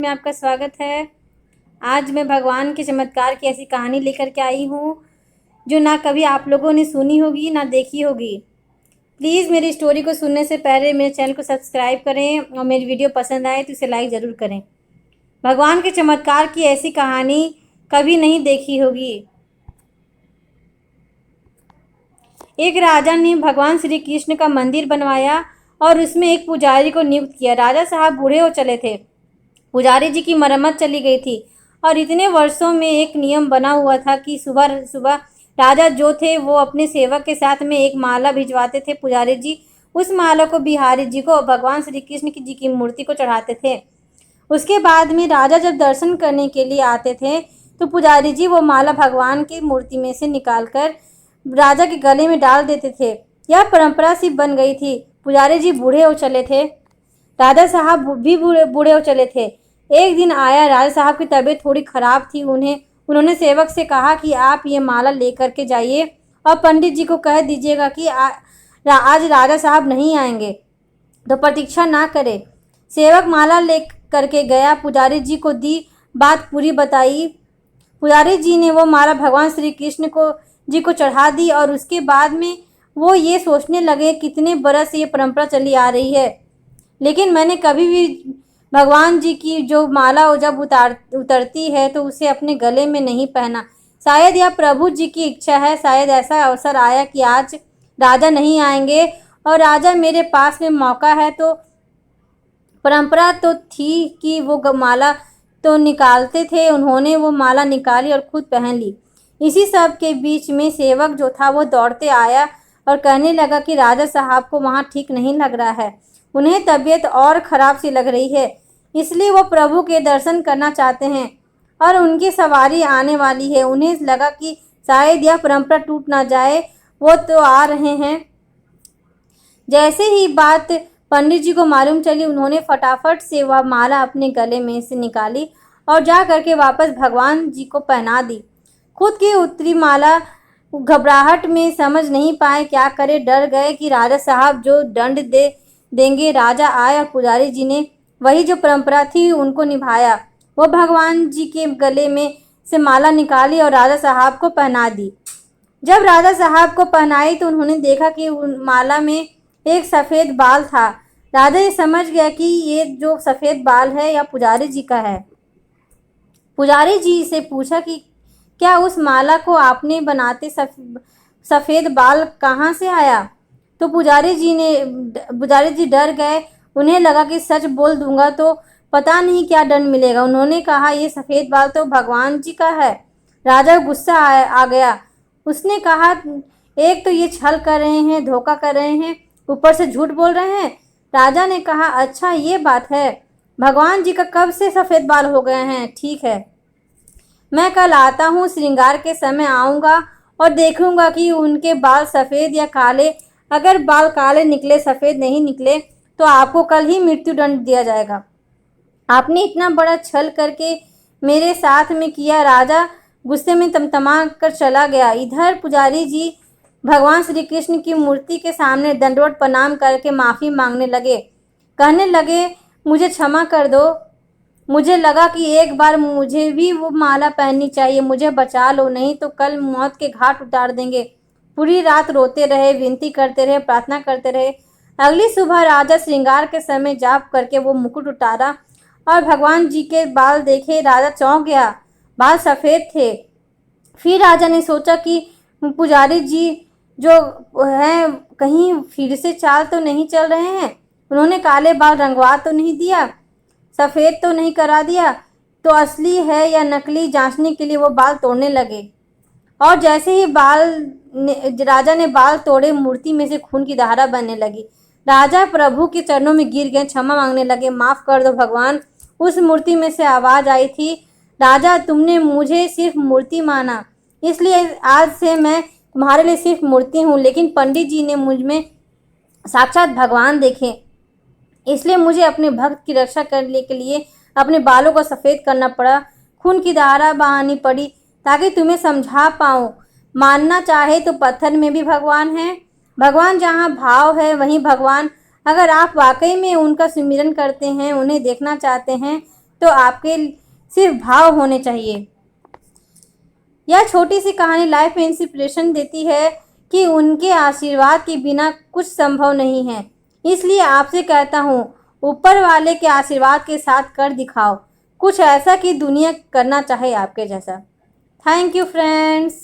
में आपका स्वागत है। आज मैं भगवान के चमत्कार की ऐसी कहानी लेकर के आई हूँ जो ना कभी आप लोगों ने सुनी होगी ना देखी होगी। प्लीज़ मेरी स्टोरी को सुनने से पहले मेरे चैनल को सब्सक्राइब करें और मेरी वीडियो पसंद आए तो इसे लाइक ज़रूर करें। भगवान के चमत्कार की ऐसी कहानी कभी नहीं देखी होगी। एक राजा ने भगवान श्री कृष्ण का मंदिर बनवाया और उसमें एक पुजारी को नियुक्त किया। राजा साहब बूढ़े हो चले थे। पुजारी जी की मरम्मत चली गई थी और इतने वर्षों में एक नियम बना हुआ था कि सुबह सुबह राजा जो थे वो अपने सेवक के साथ में एक माला भिजवाते थे। पुजारी जी उस माला को बिहारी जी को भगवान श्री कृष्ण जी की मूर्ति को चढ़ाते थे। उसके बाद में राजा जब दर्शन करने के लिए आते थे तो पुजारी जी वो माला भगवान की मूर्ति में से निकालकर राजा के गले में डाल देते थे। यह परंपरा सी बन गई थी। पुजारी जी बूढ़े हो चले थे, राजा साहब भी बूढ़े हो चले थे। एक दिन आया, राजा साहब की तबीयत थोड़ी खराब थी। उन्होंने सेवक से कहा कि आप ये माला लेकर के जाइए और पंडित जी को कह दीजिएगा कि आज राजा साहब नहीं आएंगे, तो प्रतीक्षा ना करें। सेवक माला ले करके गया, पुजारी जी को दी, बात पूरी बताई। पुजारी जी ने वो माला भगवान श्री कृष्ण जी को चढ़ा दी और उसके बाद में वो ये सोचने लगे कितने बरस ये परंपरा चली आ रही है, लेकिन मैंने कभी भी भगवान जी की जो माला जब उतरती है तो उसे अपने गले में नहीं पहना। शायद यह प्रभु जी की इच्छा है। शायद ऐसा अवसर आया कि आज राजा नहीं आएंगे और राजा मेरे पास में मौका है। तो परंपरा तो थी कि वो माला तो निकालते थे। उन्होंने वो माला निकाली और खुद पहन ली। इसी सब के बीच में सेवक जो था वो दौड़ते आया और कहने लगा कि राजा साहब को वहाँ ठीक नहीं लग रहा है, उन्हें तबीयत और ख़राब सी लग रही है, इसलिए वो प्रभु के दर्शन करना चाहते हैं और उनकी सवारी आने वाली है। उन्हें लगा कि शायद यह परंपरा टूट ना जाए, वो तो आ रहे हैं। जैसे ही बात पंडित जी को मालूम चली, उन्होंने फटाफट से वह माला अपने गले में से निकाली और जा करके वापस भगवान जी को पहना दी। खुद की उत्तरी माला घबराहट में समझ नहीं पाए क्या करे। डर गए कि राजा साहब जो दंड देंगे। राजा आए और पुजारी जी ने वही जो परंपरा थी उनको निभाया। वो भगवान जी के गले में से माला निकाली और राजा साहब को पहना दी। जब राजा साहब को पहनाई तो उन्होंने देखा कि उन माला में एक सफ़ेद बाल था। राजा ये समझ गया कि ये जो सफ़ेद बाल है यह पुजारी जी का है। पुजारी जी से पूछा कि क्या उस माला को आपने बनाते सफ़ेद बाल कहाँ से आया? तो पुजारी जी डर गए। उन्हें लगा कि सच बोल दूंगा तो पता नहीं क्या दंड मिलेगा। उन्होंने कहा ये सफ़ेद बाल तो भगवान जी का है। राजा को गुस्सा आ गया। उसने कहा एक तो ये छल कर रहे हैं, धोखा कर रहे हैं, ऊपर से झूठ बोल रहे हैं। राजा ने कहा अच्छा ये बात है, भगवान जी का कब से सफ़ेद बाल हो गए हैं? ठीक है, मैं कल आता हूँ, श्रृंगार के समय आऊँगा और देखूँगा कि उनके बाल सफ़ेद या काले। अगर बाल काले निकले, सफ़ेद नहीं निकले तो आपको कल ही मृत्युदंड दिया जाएगा। आपने इतना बड़ा छल करके मेरे साथ में किया। राजा गुस्से में तमतमा कर चला गया। इधर पुजारी जी भगवान श्री कृष्ण की मूर्ति के सामने दंडवत प्रणाम करके माफ़ी मांगने लगे। कहने लगे मुझे क्षमा कर दो, मुझे लगा कि एक बार मुझे भी वो माला पहननी चाहिए, मुझे बचा लो, नहीं तो कल मौत के घाट उतार देंगे। पूरी रात रोते रहे, विनती करते रहे, प्रार्थना करते रहे। अगली सुबह राजा श्रृंगार के समय जाप करके वो मुकुट उतारा और भगवान जी के बाल देखे। राजा चौंक गया, बाल सफ़ेद थे। फिर राजा ने सोचा कि पुजारी जी जो हैं कहीं फिर से चाल तो नहीं चल रहे हैं, उन्होंने काले बाल रंगवा तो नहीं दिया, सफ़ेद तो नहीं करा दिया, तो असली है या नकली जांचने के लिए वो बाल तोड़ने लगे। और जैसे ही राजा ने बाल तोड़े, मूर्ति में से खून की धारा बहने लगी। राजा प्रभु के चरणों में गिर गए, क्षमा मांगने लगे, माफ़ कर दो भगवान। उस मूर्ति में से आवाज़ आई थी, राजा तुमने मुझे सिर्फ मूर्ति माना, इसलिए आज से मैं तुम्हारे लिए सिर्फ मूर्ति हूँ, लेकिन पंडित जी ने मुझ में साक्षात भगवान देखे, इसलिए मुझे अपने भक्त की रक्षा करने के लिए अपने बालों को सफ़ेद करना पड़ा, खून की धारा बहानी पड़ी ताकि तुम्हें समझा पाऊँ। मानना चाहे तो पत्थर में भी भगवान है। भगवान जहाँ भाव है वहीं भगवान। अगर आप वाकई में उनका सुमिरन करते हैं, उन्हें देखना चाहते हैं, तो आपके सिर्फ भाव होने चाहिए। यह छोटी सी कहानी लाइफ में इंस्पिरेशन देती है कि उनके आशीर्वाद के बिना कुछ संभव नहीं है। इसलिए आपसे कहता हूँ, ऊपर वाले के आशीर्वाद के साथ कर दिखाओ कुछ ऐसा कि दुनिया करना चाहे आपके जैसा। Thank you friends.